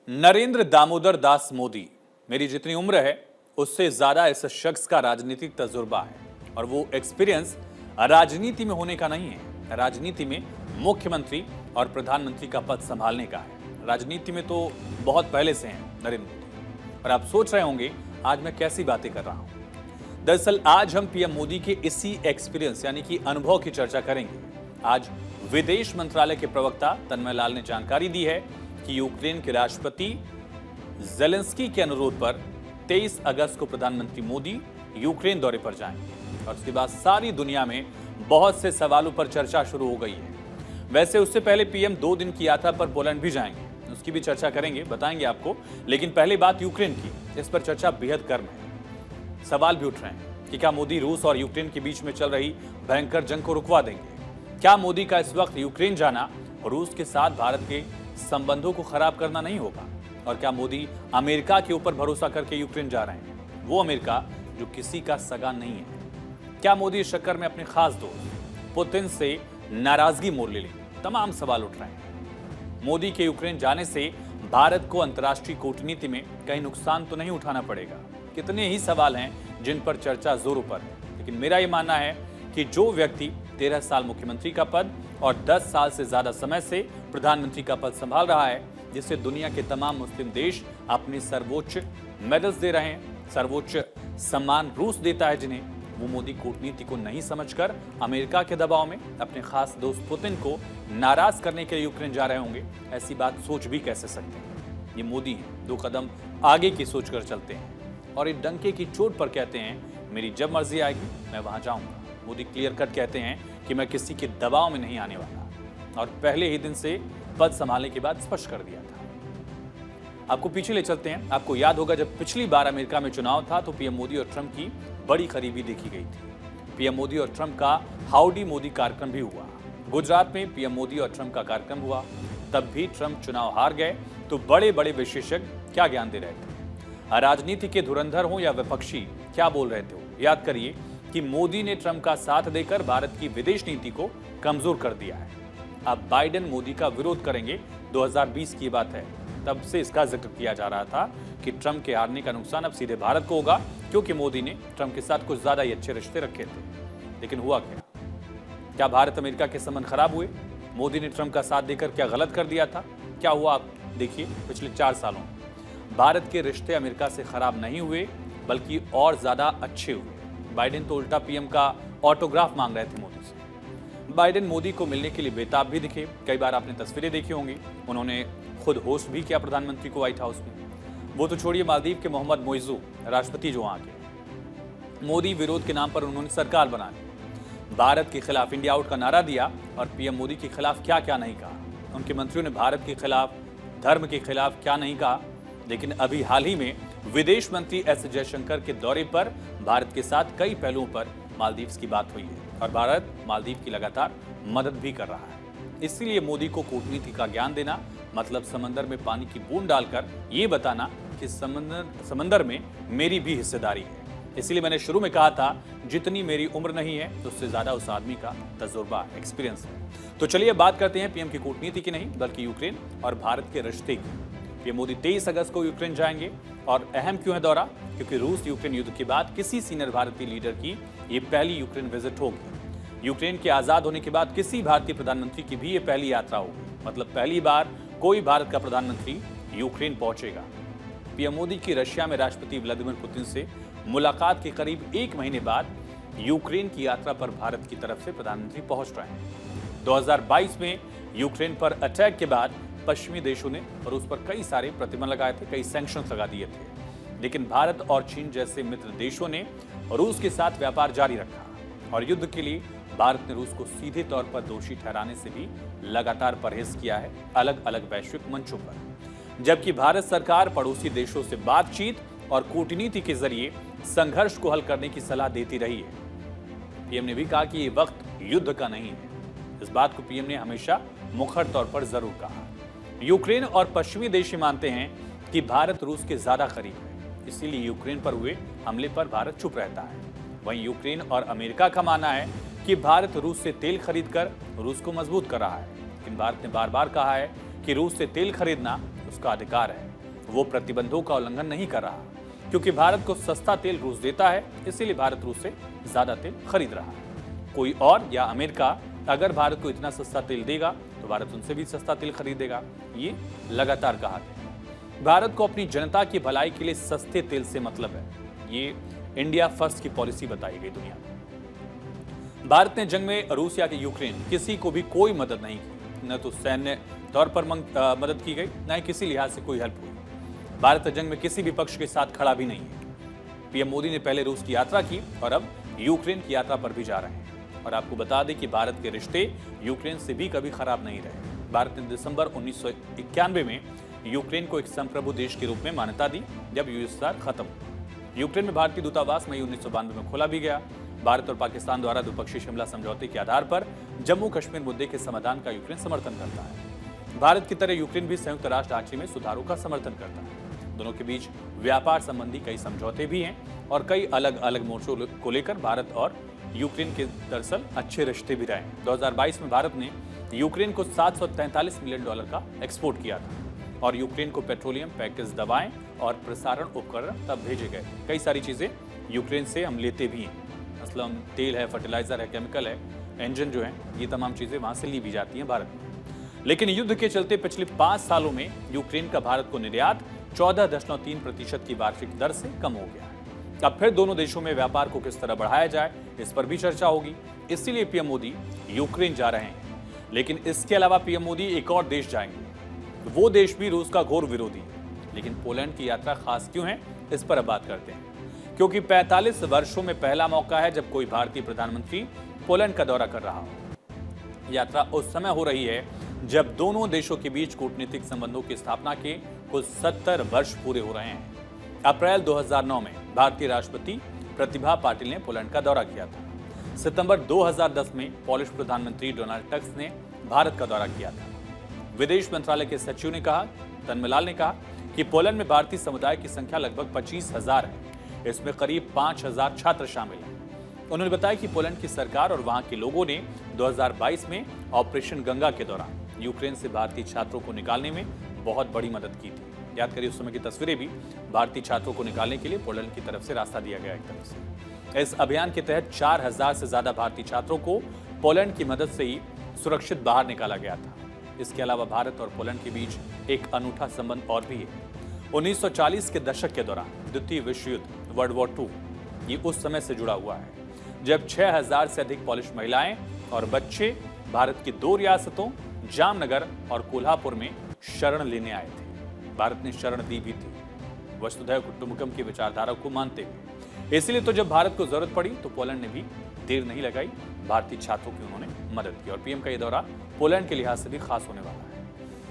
नरेंद्र दामोदर दास मोदी, मेरी जितनी उम्र है उससे ज्यादा इस शख्स का राजनीतिक तजुर्बा है और वो एक्सपीरियंस राजनीति में होने का नहीं है, राजनीति में मुख्यमंत्री और प्रधानमंत्री का पद संभालने का है। राजनीति में तो बहुत पहले से हैं नरेंद्र मोदी। और आप सोच रहे होंगे आज मैं कैसी बातें कर रहा हूं। दरअसल आज हम पीएम मोदी के इसी एक्सपीरियंस यानी कि अनुभव की चर्चा करेंगे। आज विदेश मंत्रालय के प्रवक्ता तन्मय लाल ने जानकारी दी है कि यूक्रेन के राष्ट्रपति ज़ेलेंस्की के अनुरोध पर 23 अगस्त को प्रधानमंत्री मोदी यूक्रेन दौरे पर जाएंगे और उसके बाद सारी दुनिया में बहुत से सवालों पर चर्चा शुरू हो गई है। वैसे उससे पहले पीएम 2 दिन की यात्रा पर पोलैंड भी जाएंगे, उसकी भी चर्चा करेंगे, बताएंगे आपको। लेकिन पहले बात यूक्रेन की, इस पर चर्चा बेहद गर्म है। सवाल भी उठ रहे हैं कि क्या मोदी रूस और यूक्रेन के बीच में चल रही भयंकर जंग को रुकवा देंगे? क्या मोदी का इस वक्त यूक्रेन जाना रूस के साथ भारत के संबंधों को खराब करना नहीं होगा? और क्या मोदी अमेरिका के ऊपर भरोसा करके यूक्रेन जा रहे हैं, वो अमेरिका जो किसी का सगा नहीं है? क्या मोदी इस चक्कर में अपने खास दोस्त पुतिन से नाराजगी मोल ले? तमाम सवाल उठ रहे हैं। मोदी के यूक्रेन जाने से भारत को अंतर्राष्ट्रीय कूटनीति में कहीं नुकसान तो नहीं उठाना पड़ेगा? कितने ही सवाल हैं जिन पर चर्चा जोरों पर है। लेकिन मेरा यह मानना है कि जो व्यक्ति 13 साल मुख्यमंत्री का पद और 10 साल से ज्यादा समय से प्रधानमंत्री का पद संभाल रहा है, जिसे दुनिया के तमाम मुस्लिम देश अपने सर्वोच्च मेडल्स दे रहे हैं, सर्वोच्च सम्मान रूस देता है जिन्हें, वो मोदी कूटनीति को नहीं समझकर अमेरिका के दबाव में अपने खास दोस्त पुतिन को नाराज करने के लिए यूक्रेन जा रहे होंगे? ऐसी बात सोच भी कैसे सकते हैं? ये मोदी हैं, 2 कदम आगे की सोचकर चलते हैं और एक डंके की चोट पर कहते हैं मेरी जब मर्जी आएगी मैं वहां जाऊंगा। मोदी क्लियर कट कहते हैं कि मैं किसी के दबाव में नहीं आने वाला, और पहले ही दिन से पद संभालने के बाद स्पष्ट कर दिया था। आपको पीछे ले चलते हैं। आपको याद होगा जब पिछली बार अमेरिका में चुनाव था तो पीएम मोदी और ट्रंप की बड़ी करीबी देखी गई थी। पीएम मोदी और ट्रंप का हाउडी मोदी कार्यक्रम भी हुआ। गुजरात में पीएम मोदी और ट्रंप का कार्यक्रम हुआ, तब भी ट्रंप चुनाव हार गए तो बड़े बड़े विशेषज्ञ क्या ज्ञान दे रहे थे? राजनीति के धुरंधर हो या विपक्षी, क्या बोल रहे थे? याद करिए कि मोदी ने ट्रंप का साथ देकर भारत की विदेश नीति को कमजोर कर दिया है। अब बाइडेन मोदी का विरोध करेंगे, 2020 की बात है, तब से इसका जिक्र किया जा रहा था कि ट्रंप के हारने का नुकसान अब सीधे भारत को होगा, क्योंकि मोदी ने ट्रंप के साथ कुछ ज्यादा ही अच्छे रिश्ते रखे थे। लेकिन हुआ क्या? क्या भारत अमेरिका के संबंध खराब हुए? मोदी ने ट्रंप का साथ देकर क्या गलत कर दिया था? क्या हुआ आप देखिए, पिछले 4 सालों में भारत के रिश्ते अमेरिका से खराब नहीं हुए, बल्कि और ज्यादा अच्छे हुए। बाइडेन तो उल्टा पीएम का ऑटोग्राफ मांग रहे थे मोदी से। बाइडेन मोदी को मिलने के लिए बेताब भी दिखे। कई बार आपने तस्वीरें देखी होंगी, उन्होंने खुद होस्ट भी किया प्रधानमंत्री को व्हाइट हाउस में। वो तो छोड़िए, मालदीव के मोहम्मद मोइजू राष्ट्रपति जो वहां के, मोदी विरोध के नाम पर उन्होंने सरकार बना ली, भारत के खिलाफ इंडिया आउट का नारा दिया और पीएम मोदी के खिलाफ क्या क्या नहीं कहा। उनके मंत्रियों ने भारत के खिलाफ, धर्म के खिलाफ क्या नहीं कहा। लेकिन अभी हाल ही में विदेश मंत्री एस जयशंकर के दौरे पर भारत के साथ कई पहलुओं पर मालदीव की बात हुई है और भारत मालदीव की लगातार मदद भी कर रहा है। इसीलिए मोदी को कूटनीति का ज्ञान देना मतलब समंदर में पानी की बूंद डालकर ये बताना कि समंदर में मेरी भी हिस्सेदारी है। इसीलिए मैंने शुरू में कहा था जितनी मेरी उम्र नहीं है तो उससे ज्यादा उस आदमी का तजुर्बा, एक्सपीरियंस है। तो चलिए बात करते हैं पीएम की कूटनीति की नहीं, बल्कि यूक्रेन और भारत के रिश्ते की। पीएम मोदी 23 अगस्त को यूक्रेन जाएंगे और अहम क्यों है दौरा? क्योंकि रूस यूक्रेन युद्ध के बाद किसी सीनियर भारतीय लीडर की ये पहली यूक्रेन विजिट होगी। यूक्रेन के आजाद होने के बाद किसी भारतीय प्रधानमंत्री की भी ये पहली यात्रा होगी, मतलब पहली बार कोई भारत का प्रधानमंत्री यूक्रेन पहुंचेगा। पीएम मोदी की रशिया में राष्ट्रपति व्लादिमीर पुतिन से मुलाकात के करीब 1 महीने बाद यूक्रेन की यात्रा पर भारत की तरफ से प्रधानमंत्री पहुंच रहे हैं। 2022 में यूक्रेन पर अटैक के बाद पश्चिमी देशों ने रूस पर कई सारे प्रतिबंध लगाए थे, कई सैंक्शंस लगा दिए थे। लेकिन भारत और चीन जैसे मित्र देशों ने रूस के साथ व्यापार जारी रखा और युद्ध के लिए भारत ने रूस को सीधे तौर पर दोषी ठहराने से भी लगातार परहेज किया है, अलग अलग वैश्विक मंचों पर। जबकि भारत सरकार पड़ोसी देशों से बातचीत और कूटनीति के जरिए संघर्ष को हल करने की सलाह देती रही है। पीएम ने भी कहा कि ये वक्त युद्ध का नहीं है। इस बात को पीएम ने हमेशा मुखर तौर पर जरूर कहा। यूक्रेन और पश्चिमी देश मानते हैं कि भारत रूस के ज्यादा करीब है, इसीलिए यूक्रेन पर हुए हमले पर भारत चुप रहता है। वहीं यूक्रेन और अमेरिका का मानना है कि भारत रूस से तेल खरीदकर रूस को मजबूत कर रहा है। लेकिन भारत ने बार बार कहा है कि रूस से तेल खरीदना उसका अधिकार है। वो प्रतिबंधों का उल्लंघन नहीं कर रहा, क्योंकि भारत को सस्ता तेल रूस देता है, इसीलिए भारत रूस से ज्यादा तेल खरीद रहा है। कोई और या अमेरिका अगर भारत को इतना सस्ता तेल देगा तो भारत उनसे भी सस्ता तेल खरीदेगा। ये लगातार कहा गया। भारत को अपनी जनता की भलाई के लिए सस्ते तेल से मतलब है। ये इंडिया फर्स्ट की पॉलिसी बताई गई दुनिया में। भारत ने जंग में रूस या यूक्रेन किसी को भी कोई मदद नहीं की, न तो सैन्य तौर पर मदद की गई, न ही किसी लिहाज से कोई हेल्प हुई। भारत जंग में किसी भी पक्ष के साथ खड़ा भी नहीं है। पीएम मोदी ने पहले रूस की यात्रा की और अब यूक्रेन की यात्रा पर भी जा रहे हैं। और आपको बता दें कि भारत के रिश्ते यूक्रेन से भी कभी खराब नहीं रहे। भारत ने दिसंबर 1991 में यूक्रेन को एक संप्रभु देश के रूप में मान्यता दी, जब यूएसएसआर खत्म। यूक्रेन में भारतीय दूतावास मई 1992 में खोला भी गया। भारत और पाकिस्तान द्वारा द्विपक्षीय शिमला समझौते के आधार पर जम्मू कश्मीर मुद्दे के समाधान का यूक्रेन समर्थन करता है। भारत की तरह यूक्रेन भी संयुक्त राष्ट्र ढांचे में सुधारों का समर्थन करता है। दोनों के बीच व्यापार संबंधी कई समझौते भी हैं और कई अलग अलग मोर्चों को लेकर भारत और यूक्रेन के दरअसल अच्छे रिश्ते भी रहे। 2022 में भारत ने यूक्रेन को $743 मिलियन का एक्सपोर्ट किया था और यूक्रेन को पेट्रोलियम, पैकेज दवाएं और प्रसारण उपकरण तब भेजे गए। कई सारी चीजें यूक्रेन से हम लेते भी हैं, मसलन तेल है, फर्टिलाइजर है, केमिकल है, इंजन जो है, ये तमाम चीजें वहां से ली भी जाती हैं भारत में। लेकिन युद्ध के चलते पिछले 5 सालों में यूक्रेन का भारत को निर्यात 14.3% की वार्षिक दर से कम हो गया है। अब फिर दोनों देशों में व्यापार को किस तरह बढ़ाया जाए, इस पर भी चर्चा होगी। इसीलिए पीएम मोदी यूक्रेन जा रहे हैं। लेकिन इसके अलावा पीएम मोदी एक और देश जाएंगे। वो देश भी रूस का घोर विरोधी है। लेकिन पोलैंड की यात्रा खास क्यों है, इस पर अब बात करते हैं। क्योंकि 45 वर्षों में पहला मौका है जब कोई भारतीय प्रधानमंत्री पोलैंड का दौरा कर रहा हो। यात्रा उस समय हो रही है जब दोनों देशों के बीच कूटनीतिक संबंधों की स्थापना के कुल 70 वर्ष पूरे हो रहे हैं। अप्रैल 2009 में भारतीय राष्ट्रपति प्रतिभा पाटिल ने पोलैंड का दौरा किया था। सितंबर 2010 में पॉलिश प्रधानमंत्री डोनाल्ड टस्क ने भारत का दौरा किया था। विदेश मंत्रालय के सचिव ने कहा, तन्मयलाल ने कहा कि पोलैंड में भारतीय समुदाय की संख्या लगभग 25,000 है। इसमें करीब 5,000 छात्र शामिल हैं। उन्होंने बताया कि पोलैंड की सरकार और वहां के लोगों ने 2022 में ऑपरेशन गंगा के दौरान यूक्रेन से भारतीय छात्रों को निकालने में बहुत बड़ी मदद की थी। याद करिए उस समय की तस्वीरें भी, भारतीय छात्रों को निकालने के लिए पोलैंड की तरफ से रास्ता दिया गया एक तरफ से। इस अभियान के तहत 4,000 से ज्यादा भारतीय छात्रों को पोलैंड की मदद से ही सुरक्षित बाहर निकाला गया था। इसके अलावा भारत और पोलैंड के बीच एक अनूठा संबंध और भी है। 1940 के दशक के दौरान द्वितीय विश्व युद्ध, वर्ल्ड वॉर 2, ये उस समय से जुड़ा हुआ है जब 6,000 से अधिक पॉलिश महिलाएं और बच्चे भारत की 2 रियासतों जामनगर और कोल्हापुर में शरण लेने आए थे। भारत ने शरण दी भी थी, वसुधैव कुटुंबकम की विचारधारा को मानते हुए। इसलिए तो जब भारत को जरूरत पड़ी तो पोलैंड ने भी देर नहीं लगाई, भारतीय छात्रों की उन्होंने मदद की। और पीएम का ये दौरा पोलैंड के लिहाज से भी खास होने वाला है।